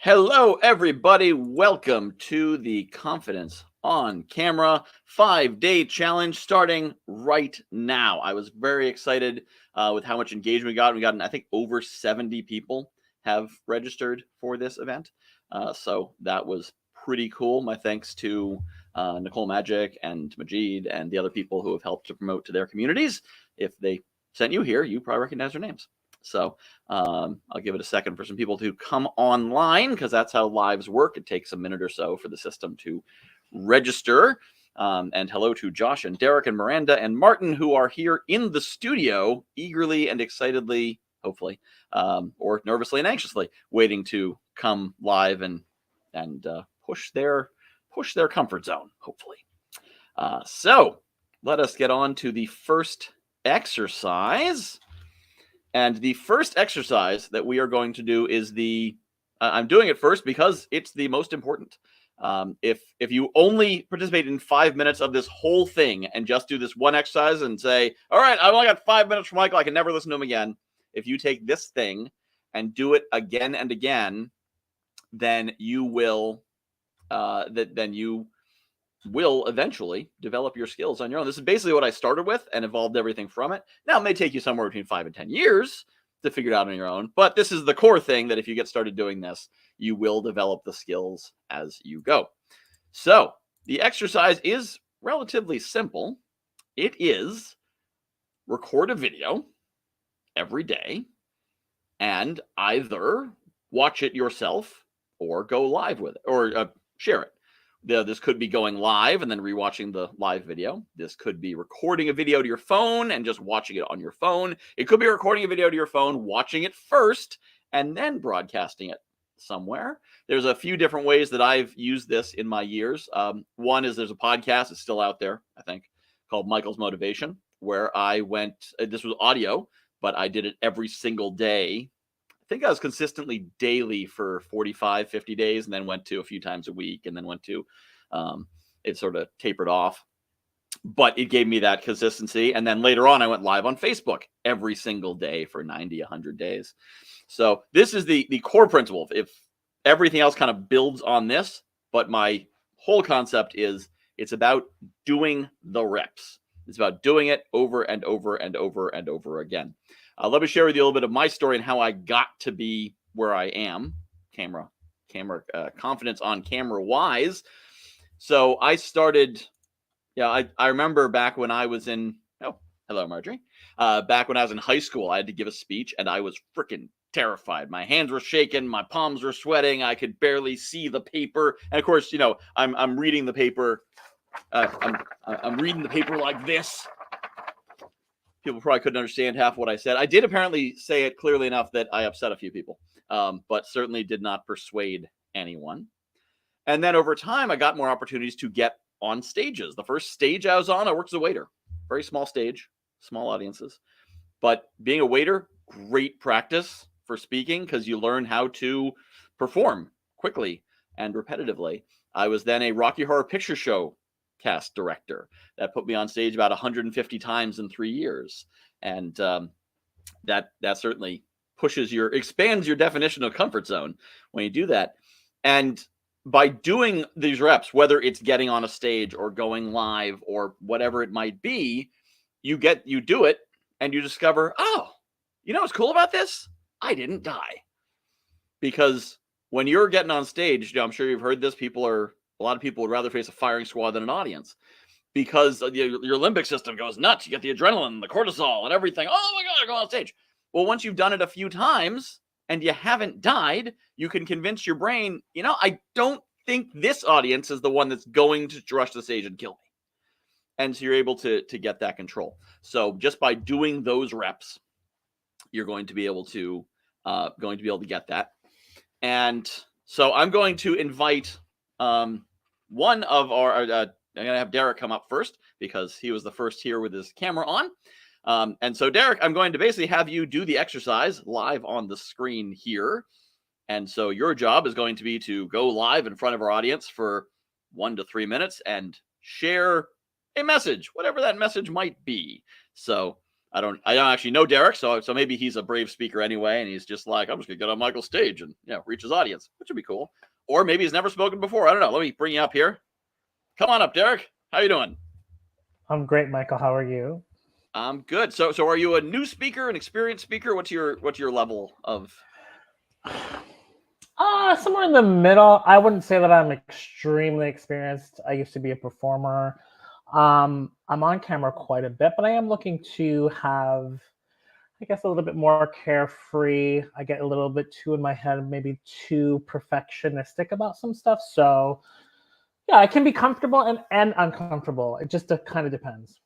Hello, everybody. Welcome to the Confidence on Camera 5-day challenge starting right now. I was very excited with how much engagement we got. I think, over 70 people have registered for this event. So that was pretty cool. My thanks to Nicole Magic and Majid and the other people who have helped to promote to their communities. If they sent you here, you probably recognize their names. So I'll give it a second for some people to come online because that's how lives work. It takes a minute or so for the system to register. And hello to Josh and Derek and Miranda and Martin, who are here in the studio, eagerly and excitedly, hopefully, or nervously and anxiously, waiting to come live and push their comfort zone, hopefully. So let us get on to the first exercise. And the first exercise that we are going to do is I'm doing it first because it's the most important. If you only participate in 5 minutes of this whole thing and just do this one exercise and say, all right, I've only got 5 minutes from Michael, I can never listen to him again. If you take this thing and do it again and again, then you will eventually develop your skills on your own. This is basically what I started with and evolved everything from it. Now, it may take you somewhere between 5 and 10 years to figure it out on your own, but this is the core thing that if you get started doing this, you will develop the skills as you go. So the exercise is relatively simple. It is record a video every day and either watch it yourself or go live with it or share it. This could be going live and then rewatching the live video. This could be recording a video to your phone and just watching it on your phone. It could be recording a video to your phone, watching it first, and then broadcasting it somewhere. There's a few different ways that I've used this in my years. One is there's a podcast, it's still out there, I think, called Michael's Motivation, where I went, this was audio, but I did it every single day. I think I was consistently daily for 45, 50 days and then went to a few times a week and then went to, it sort of tapered off. But it gave me that consistency. And then later on, I went live on Facebook every single day for 90, 100 days. So this is the core principle. If everything else kind of builds on this, but my whole concept is it's about doing the reps. It's about doing it over and over and over and over again. Let me share with you a little bit of my story and how I got to be where I am, camera confidence on camera wise. So I started, I remember back when I was in, hello, Marjorie. Back when I was in high school, I had to give a speech and I was freaking terrified. My hands were shaking, my palms were sweating, I could barely see the paper. And of course, I'm reading the paper. I'm reading the paper like this. People probably couldn't understand half what I said. I did apparently say it clearly enough that I upset a few people, but certainly did not persuade anyone. And then over time, I got more opportunities to get on stages. The first stage I was on, I worked as a waiter. Very small stage, small audiences. But being a waiter, great practice for speaking because you learn how to perform quickly and repetitively. I was then a Rocky Horror Picture Show cast director that put me on stage about 150 times in 3 years. And that certainly expands your definition of comfort zone when you do that. And by doing these reps, whether it's getting on a stage or going live or whatever it might be, you do it and you discover, oh, you know what's cool about this? I didn't die. Because when you're getting on stage, I'm sure you've heard this, a lot of people would rather face a firing squad than an audience because your limbic system goes nuts. You get the adrenaline, the cortisol, and everything. Oh my God, I go on stage. Well, once you've done it a few times and you haven't died, you can convince your brain, I don't think this audience is the one that's going to rush the stage and kill me. And so you're able to get that control. So just by doing those reps, you're going to be able to get that. And so I'm going to invite one of our, I'm going to have Derek come up first because he was the first here with his camera on. And so Derek, I'm going to basically have you do the exercise live on the screen here. And so your job is going to be to go live in front of our audience for 1 to 3 minutes and share a message, whatever that message might be. So I don't actually know Derek, so maybe he's a brave speaker anyway, and he's just like, I'm just gonna get on Michael's stage and reach his audience, which would be cool. Or maybe he's never spoken before. I don't know. Let me bring you up here. Come on up, Derek. How you doing? I'm great, Michael. How are you? I'm good. So are you a new speaker, an experienced speaker? What's your level of? Somewhere in the middle. I wouldn't say that I'm extremely experienced. I used to be a performer. I'm on camera quite a bit, but I am looking to have, I guess, a little bit more carefree. I get a little bit too in my head, maybe too perfectionistic about some stuff. So, yeah, I can be comfortable and uncomfortable. It just kind of depends.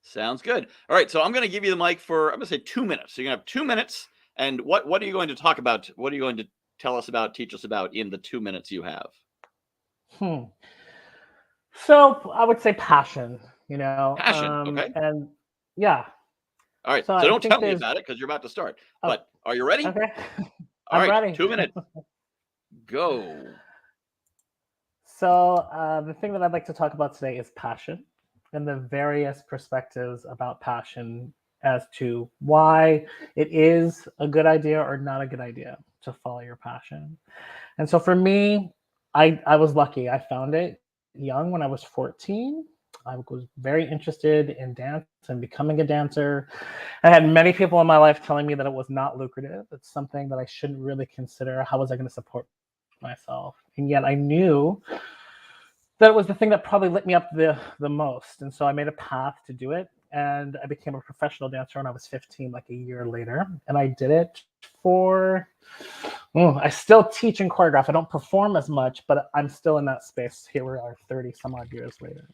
Sounds good. All right, so I'm going to give you the mic for, I'm going to say 2 minutes. So you're going to have 2 minutes. And what are you going to talk about? What are you going to tell us about, teach us about in the 2 minutes you have? So I would say passion, Passion. Okay. and yeah. All right. So So I don't think tell me there's. about it because you're about to start. Oh, But are you ready? okay. All I'm right. ready. 2 minutes. Go. So the thing that I'd like to talk about today is passion and the various perspectives about passion as to why it is a good idea or not a good idea to follow your passion. And so for me, I was lucky. I found it young when I was 14. I was very interested in dance and becoming a dancer. I had many people in my life telling me that it was not lucrative. It's something that I shouldn't really consider. How was I going to support myself? And yet I knew that was the thing that probably lit me up the most. And so I made a path to do it. And I became a professional dancer when I was 15, like a year later. And I did it for, I still teach and choreograph. I don't perform as much, but I'm still in that space. Here we are 30 some odd years later.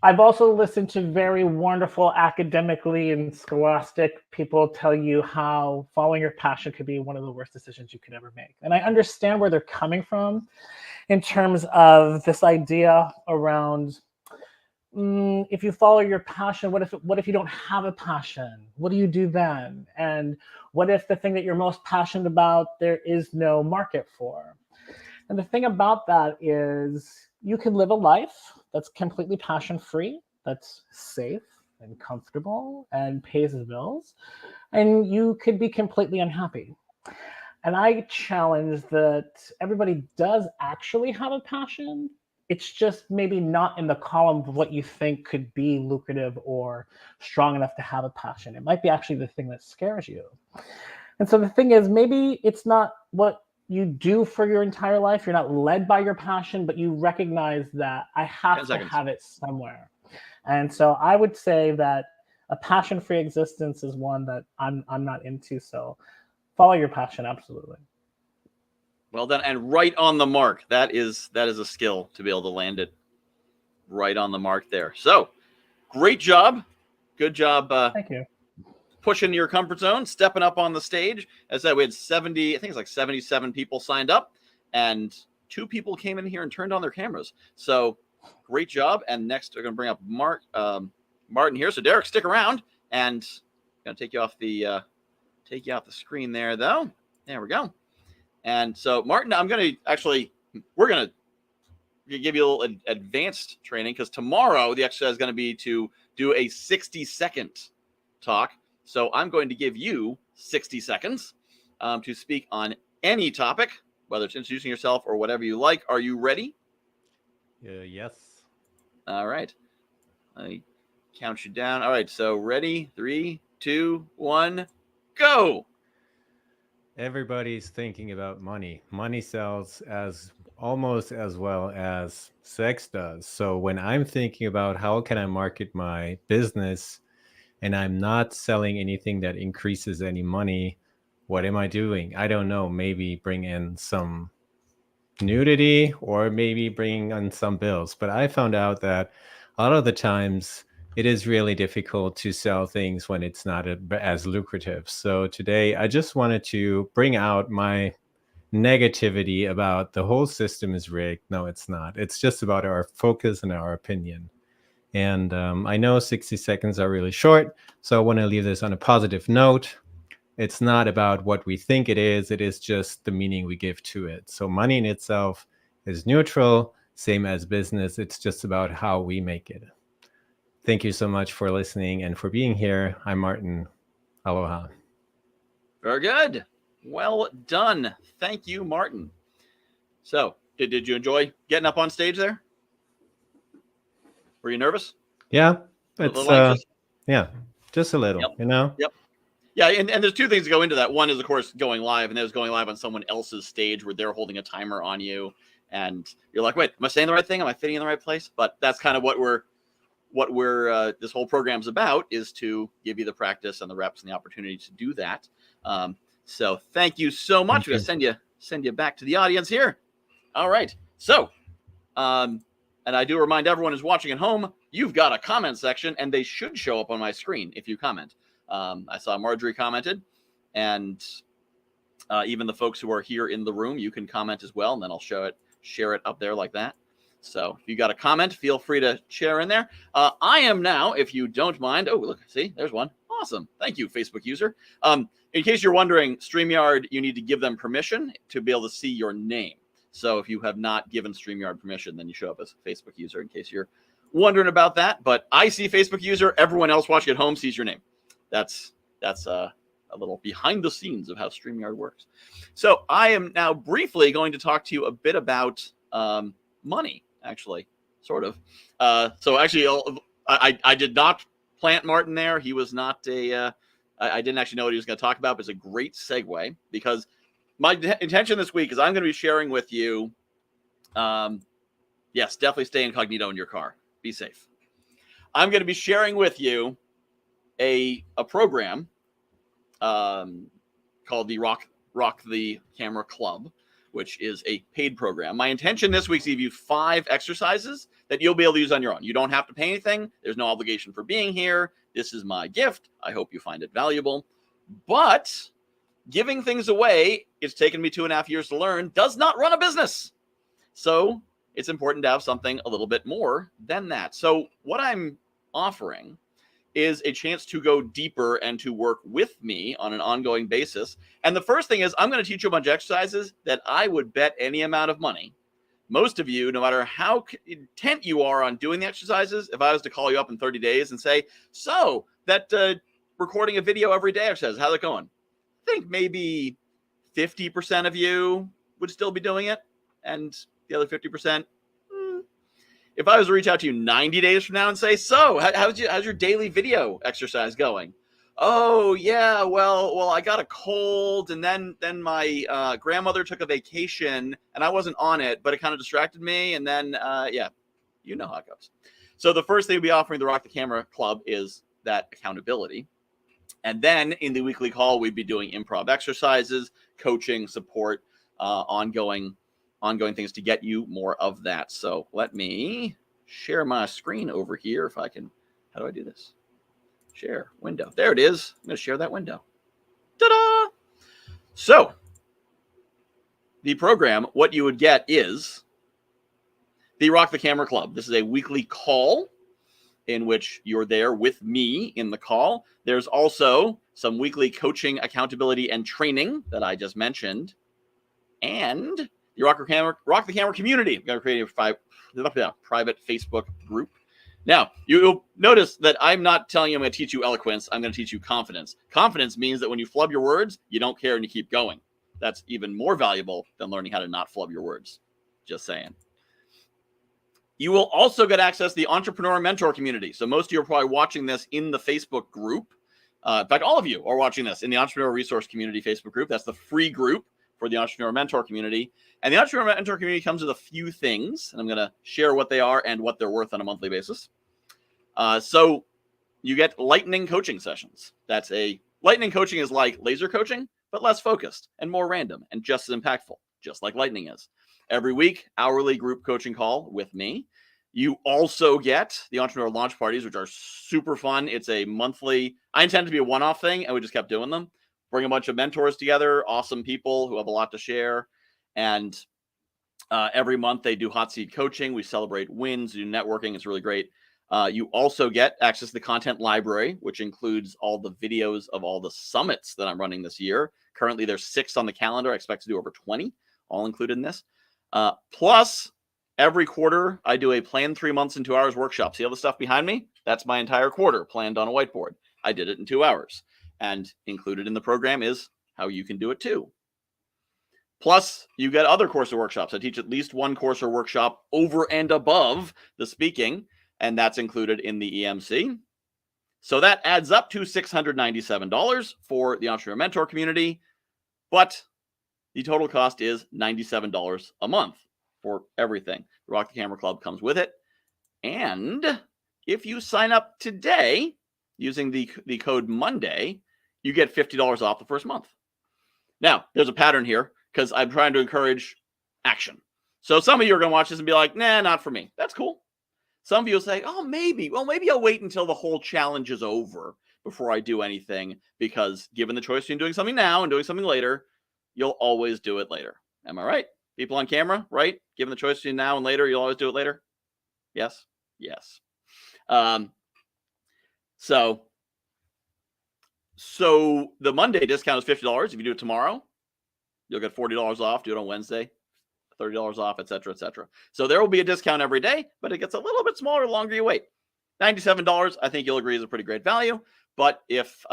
I've also listened to very wonderful academically and scholastic people tell you how following your passion could be one of the worst decisions you could ever make. And I understand where they're coming from in terms of this idea around if you follow your passion, what if you don't have a passion? What do you do then? And what if the thing that you're most passionate about there is no market for? And the thing about that is you can live a life that's completely passion free, that's safe and comfortable and pays his bills, and you could be completely unhappy. And I challenge that everybody does actually have a passion. It's just maybe not in the column of what you think could be lucrative or strong enough to have a passion. It might be actually the thing that scares you. And so the thing is, maybe it's not what you do for your entire life. You're not led by your passion, but you recognize that I 10 have to seconds. have it somewhere. And so I would say that a passion-free existence is one that I'm not into. So follow your passion, absolutely. Well done. And right on the mark. That is a skill to be able to land it right on the mark there. So great job. Good job. Thank you. Pushing your comfort zone, stepping up on the stage. As I said, we had 70, I think it's like 77 people signed up, and 2 people came in here and turned on their cameras. So great job. And next, we're going to bring up Martin here. So Derek, stick around, and I'm going to take you off the screen there, though. There we go. And so Martin, we're going to give you a little advanced training because tomorrow the exercise is going to be to do a 60-second talk. So I'm going to give you 60 seconds to speak on any topic, whether it's introducing yourself or whatever you like. Are you ready? Yes. All right. I count you down. All right. So ready? 3, 2, 1, go. Everybody's thinking about money. Money sells as almost as well as sex does. So when I'm thinking about how can I market my business and I'm not selling anything that increases any money, what am I doing? I don't know. Maybe bring in some nudity or maybe bringing on some bills. But I found out that a lot of the times it is really difficult to sell things when it's not as lucrative. So today I just wanted to bring out my negativity about the whole system is rigged. No, it's not. It's just about our focus and our opinion. And I know 60 seconds are really short, so I want to leave this on a positive note. It's not about what we think it is just the meaning we give to it. So money in itself is neutral, same as business. It's just about how we make it. Thank you so much for listening and for being here. I'm Martin. Aloha. Very good. Well done. Thank you, Martin. So, did you enjoy getting up on stage there? Were you nervous? Yeah, A it's little anxious? yeah, just a little, Yep. you know? Yep. Yeah, and there's two things that go into that. One is, of course, going live, and there's going live on someone else's stage where they're holding a timer on you, and you're like, wait, am I saying the right thing? Am I fitting in the right place? But that's kind of what we're this whole program's about, is to give you the practice and the reps and the opportunity to do that. So thank you so much. We're gonna send you back to the audience here. All right. So, and I do remind everyone who's watching at home, you've got a comment section, and they should show up on my screen if you comment. I saw Marjorie commented, and even the folks who are here in the room, you can comment as well, and then I'll share it up there like that. So if you got a comment, feel free to share in there. I am now, if you don't mind. Oh, look, see, there's one. Awesome. Thank you, Facebook user. In case you're wondering, StreamYard, you need to give them permission to be able to see your name. So if you have not given StreamYard permission, then you show up as a Facebook user, in case you're wondering about that. But I see Facebook user. Everyone else watching at home sees your name. That's a little behind the scenes of how StreamYard works. So I am now briefly going to talk to you a bit about money, actually, sort of. So actually, I did not plant Martin there. He was not I didn't actually know what he was going to talk about, but it's a great segue, because my intention this week is I'm going to be sharing with you, yes, definitely stay incognito in your car. Be safe. I'm going to be sharing with you a program called the Rock the Camera Club, which is a paid program. My intention this week is to give you 5 exercises that you'll be able to use on your own. You don't have to pay anything. There's no obligation for being here. This is my gift. I hope you find it valuable. But giving things away, it's taken me 2.5 years to learn, does not run a business. So it's important to have something a little bit more than that. So what I'm offering is a chance to go deeper and to work with me on an ongoing basis. And the first thing is, I'm going to teach you a bunch of exercises that I would bet any amount of money, most of you, no matter how intent you are on doing the exercises, if I was to call you up in 30 days and say, so that recording a video every day exercise, how's it going? I think maybe 50% of you would still be doing it. And the other 50%, if I was to reach out to you 90 days from now and say, so how's your daily video exercise going? Oh yeah, well, I got a cold, and then my grandmother took a vacation, and I wasn't on it, but it kind of distracted me, and then yeah, you know how it goes. So the first thing we'll be offering the Rock the Camera Club is that accountability. And then in the weekly call, we'd be doing improv exercises, coaching, support, ongoing things to get you more of that. So let me share my screen over here if I can. How do I do this? Share window. There it is. I'm going to share that window. Ta-da! So the program, what you would get is the Rock the Camera Club. This is a weekly call in which you're there with me in the call. There's also some weekly coaching, accountability, and training that I just mentioned. And the Rock the Camera community. We're going to create a private Facebook group. Now, you'll notice that I'm not telling you I'm going to teach you eloquence. I'm going to teach you confidence. Confidence means that when you flub your words, you don't care and you keep going. That's even more valuable than learning how to not flub your words. Just saying. You will also get access to the Entrepreneur Mentor community. So most of you are probably watching this in the Facebook group. In fact, all of you are watching this in the Entrepreneur Resource Community Facebook group. That's the free group for the Entrepreneur Mentor community. And the Entrepreneur Mentor community comes with a few things, and I'm going to share what they are and what they're worth on a monthly basis. So you get lightning coaching sessions. Lightning coaching is like laser coaching, but less focused and more random and just as impactful, just like lightning is. Every week, hourly group coaching call with me. You also get the Entrepreneur Launch Parties, which are super fun. It's a monthly, I intend to be a one-off thing, and we just kept doing them. Bring a bunch of mentors together, awesome people who have a lot to share. And every month they do hot seat coaching. We celebrate wins, do networking. It's really great. You also get access to the content library, which includes all the videos of all the summits that I'm running this year. Currently, there's 6 on the calendar. I expect to do over 20, all included in this. Plus, every quarter, I do a Plan 3 months in 2 hours workshop. See all the stuff behind me? That's my entire quarter planned on a whiteboard. I did it in 2 hours. And included in the program is how you can do it too. Plus, you get other course or workshops. I teach at least one course or workshop over and above the speaking, and that's included in the EMC. So that adds up to $697 for the Entrepreneur Mentor community, but the total cost is $97 a month for everything. The Rock the Camera Club comes with it. And if you sign up today using the code Monday, you get $50 off the first month. Now, there's a pattern here because I'm trying to encourage action. So some of you are going to watch this and be like, nah, not for me. That's cool. Some of you will say, oh, maybe. Well, maybe I'll wait until the whole challenge is over before I do anything, because given the choice between doing something now and doing something later, you'll always do it later. Am I right? People on camera, right? Given the choice between now and later, you'll always do it later? Yes? Yes. So the Monday discount is $50. If you do it tomorrow, you'll get $40 off. Do it on Wednesday, $30 off, et cetera, et cetera. So there will be a discount every day, but it gets a little bit smaller the longer you wait. $97, I think you'll agree, is a pretty great value. But if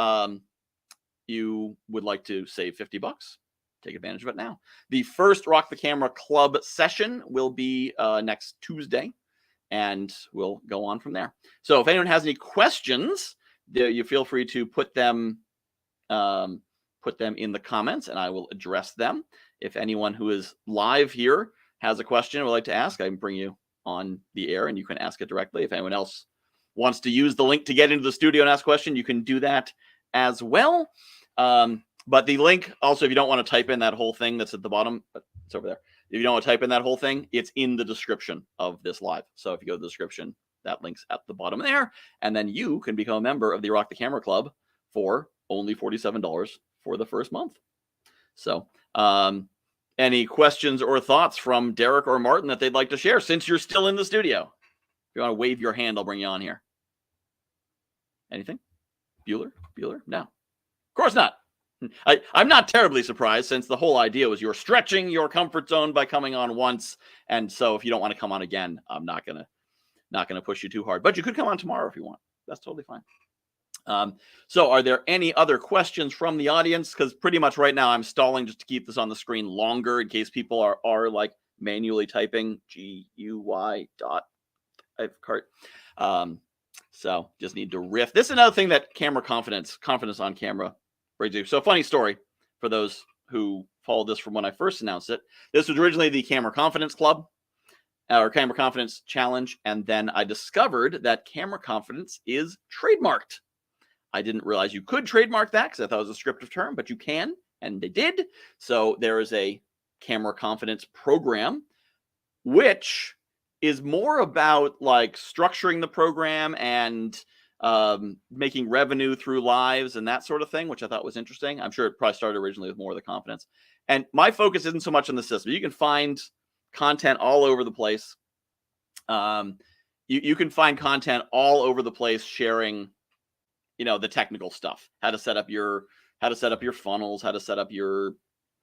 you would like to save $50, take advantage of it now. The first Rock the Camera Club session will be next Tuesday, and we'll go on from there. So if anyone has any questions, you feel free to put them in the comments, and I will address them. If anyone who is live here has a question and would like to ask, I can bring you on the air, and you can ask it directly. If anyone else wants to use the link to get into the studio and ask a question, you can do that as well. But the link, also, if you don't want to type in that whole thing that's at the bottom, it's over there. If you don't want to type in that whole thing, it's in the description of this live. So if you go to the description, that link's at the bottom there. And then you can become a member of the Rock the Camera Club for only $47 for the first month. So any questions or thoughts from Derek or Martin that they'd like to share since you're still in the studio? If you want to wave your hand, I'll bring you on here. Anything? Bueller? No. Of course not. I'm not terribly surprised, since the whole idea was you're stretching your comfort zone by coming on once. And so if you don't want to come on again, I'm not gonna push you too hard. But you could come on tomorrow if you want. That's totally fine. So are there any other questions from the audience? Because pretty much right now I'm stalling just to keep this on the screen longer in case people are like manually typing GUY dot cart. So just need to riff. This is another thing that confidence on camera brings you. So funny story for those who followed this from when I first announced it. This was originally the Camera Confidence Club, or Camera Confidence Challenge. And then I discovered that Camera Confidence is trademarked. I didn't realize you could trademark that because I thought it was a descriptive term, but you can, and they did. So there is a Camera Confidence program, which is more about like structuring the program and making revenue through lives and that sort of thing, which I thought was interesting. I'm sure it probably started originally with more of the confidence. And my focus isn't so much on the system. You can find content all over the place. You can find content all over the place sharing, the technical stuff, how to set up your funnels, how to set up your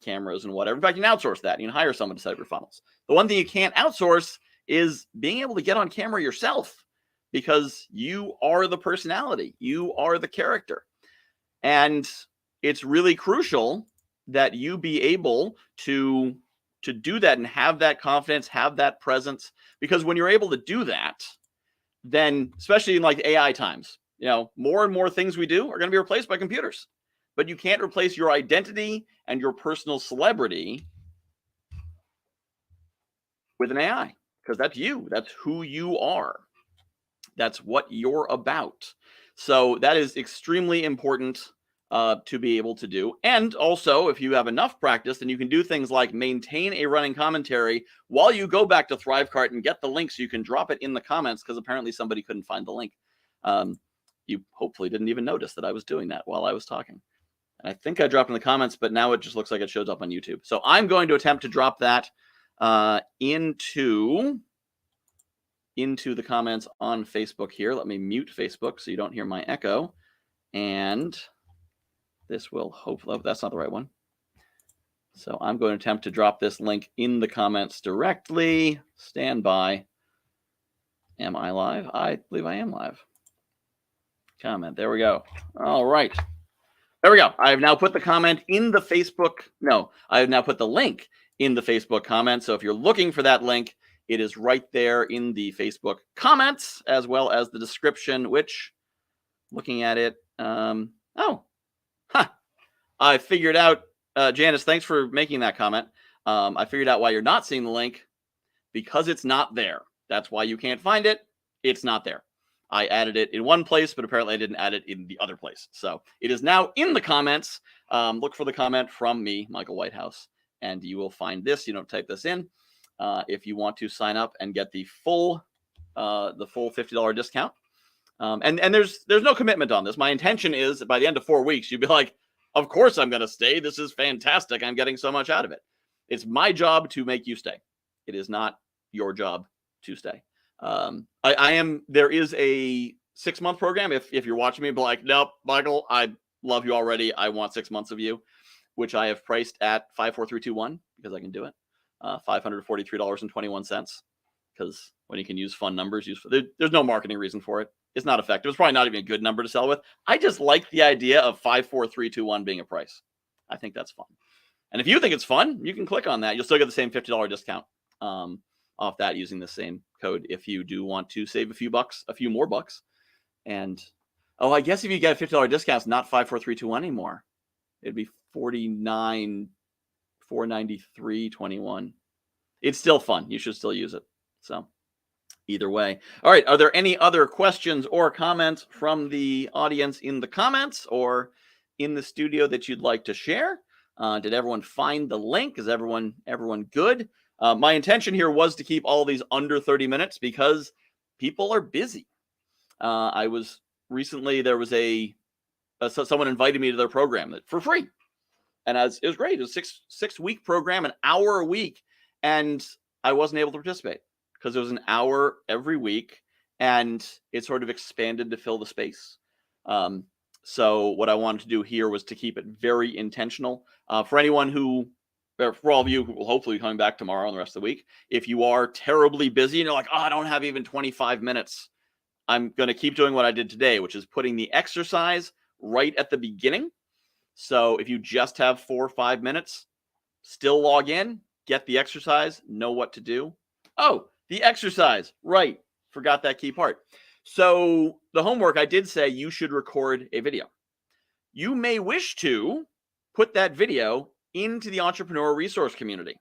cameras and whatever. In fact, you can outsource that. You can hire someone to set up your funnels. The one thing you can't outsource is being able to get on camera yourself, because you are the personality, you are the character. And it's really crucial that you be able to do that and have that confidence, have that presence, because when you're able to do that, then especially in like AI times, more and more things we do are going to be replaced by computers. But you can't replace your identity and your personal celebrity with an AI, because that's you. That's who you are. That's what you're about. So that is extremely important to be able to do. And also, if you have enough practice, then you can do things like maintain a running commentary while you go back to Thrivecart and get the link so you can drop it in the comments, because apparently somebody couldn't find the link. You hopefully didn't even notice that I was doing that while I was talking. And I think I dropped in the comments, but now it just looks like it shows up on YouTube. So I'm going to attempt to drop that into the comments on Facebook here. Let me mute Facebook so you don't hear my echo. And this will hopefully, oh, that's not the right one. So I'm going to attempt to drop this link in the comments directly. Stand by. Am I live? I believe I am live. comment. There we go. All right. There we go. I have now put the comment in the Facebook. No, I have now put the link in the Facebook comment. So if you're looking for that link, it is right there in the Facebook comments, as well as the description, which, looking at it, I figured out, Janice, thanks for making that comment. I figured out why you're not seeing the link, because it's not there. That's why you can't find it. It's not there. I added it in one place, but apparently I didn't add it in the other place. So it is now in the comments. Look for the comment from me, Michael Whitehouse, and you will find this. You don't type this in. If you want to sign up and get the full $50 discount. And there's no commitment on this. My intention is that by the end of 4 weeks, you'd be like, of course I'm going to stay. This is fantastic. I'm getting so much out of it. It's my job to make you stay. It is not your job to stay. There is a 6-month program. If you're watching me, be like, nope, Michael, I love you already. I want 6 months of you, which I have priced at 54321 because I can do it. $543.21, because when you can use fun numbers, there's no marketing reason for it. It's not effective. It's probably not even a good number to sell with. I just like the idea of 54321 being a price. I think that's fun. And if you think it's fun, you can click on that. You'll still get the same $50 discount off that using the same code if you do want to save a few more bucks. And I guess if you get a $50 discount, it's not 54321 anymore. It'd be $49,493.21. It's still fun. You should still use it. So either way. All right. Are there any other questions or comments from the audience in the comments or in the studio that you'd like to share? Did everyone find the link? Is everyone good? My intention here was to keep all of these under 30 minutes because people are busy. There was someone invited me to their program for free. And it was great. It was a six-week program, an hour a week. And I wasn't able to participate because it was an hour every week. And it sort of expanded to fill the space. So what I wanted to do here was to keep it very intentional. For all of you who will hopefully be coming back tomorrow and the rest of the week, if you are terribly busy and you're like, I don't have even 25 minutes, I'm going to keep doing what I did today, which is putting the exercise right at the beginning. So if you just have 4 or 5 minutes, still log in, get the exercise, know what to do. Oh, the exercise, right. Forgot that key part. So the homework, I did say you should record a video. You may wish to put that video into the entrepreneur resource community.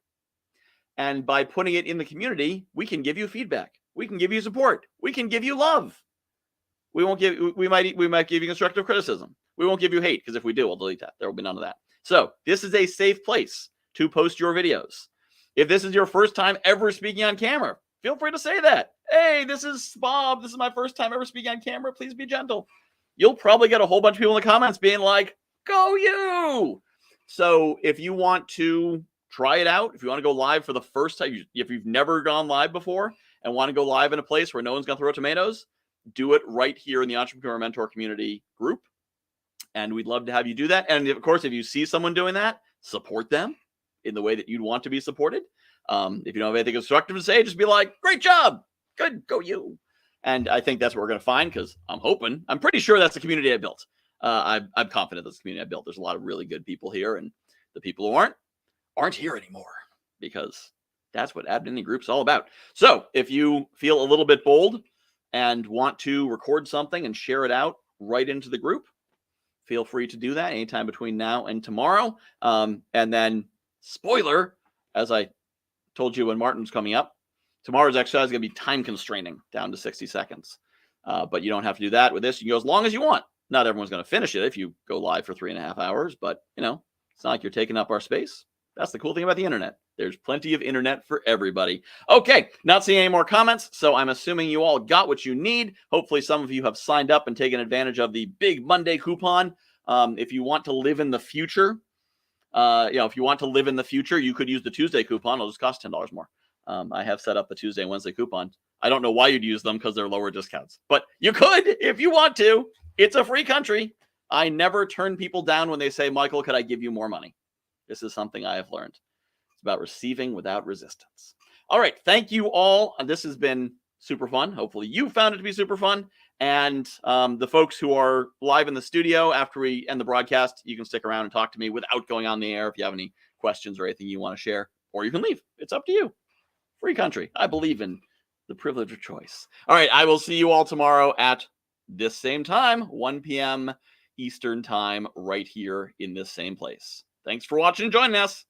And by putting it in the community, we can give you feedback. We can give you support. We can give you love. We might give you constructive criticism. We won't give you hate, because if we do, we'll delete that. There will be none of that. So this is a safe place to post your videos. If this is your first time ever speaking on camera, feel free to say that. Hey, this is Bob. This is my first time ever speaking on camera. Please be gentle. You'll probably get a whole bunch of people in the comments being like, go you. So if you want to try it out, if you want to go live for the first time, if you've never gone live before and want to go live in a place where no one's going to throw tomatoes, do it right here in the Entrepreneur Mentor Community group. And we'd love to have you do that. And of course, if you see someone doing that, support them in the way that you'd want to be supported. If you don't have anything constructive to say, just be like, great job. Good, go you. And I think that's what we're going to find, because I'm pretty sure that's the community I built. I'm confident that's the community I built. There's a lot of really good people here, and the people who aren't here anymore, because that's what admin group's all about. So if you feel a little bit bold and want to record something and share it out right into the group, feel free to do that anytime between now and tomorrow. And then, spoiler, as I told you when Martin's coming up, tomorrow's exercise is going to be time constraining down to 60 seconds. But you don't have to do that with this. You can go as long as you want. Not everyone's going to finish it if you go live for 3.5 hours, but it's not like you're taking up our space. That's the cool thing about the internet. There's plenty of internet for everybody. Okay, not seeing any more comments, so I'm assuming you all got what you need. Hopefully some of you have signed up and taken advantage of the Big Monday coupon. If you want to live in the future, you could use the Tuesday coupon. It'll just cost $10 more. I have set up the Tuesday and Wednesday coupon. I don't know why you'd use them, because they're lower discounts, but you could if you want to. It's a free country. I never turn people down when they say, Michael, could I give you more money? This is something I have learned. It's about receiving without resistance. All right. Thank you all. This has been super fun. Hopefully you found it to be super fun. And the folks who are live in the studio after we end the broadcast, you can stick around and talk to me without going on the air if you have any questions or anything you want to share, or you can leave. It's up to you. Free country. I believe in the privilege of choice. All right, I will see you all tomorrow at this same time, 1 p.m. Eastern time, right here in this same place. Thanks for watching and joining us.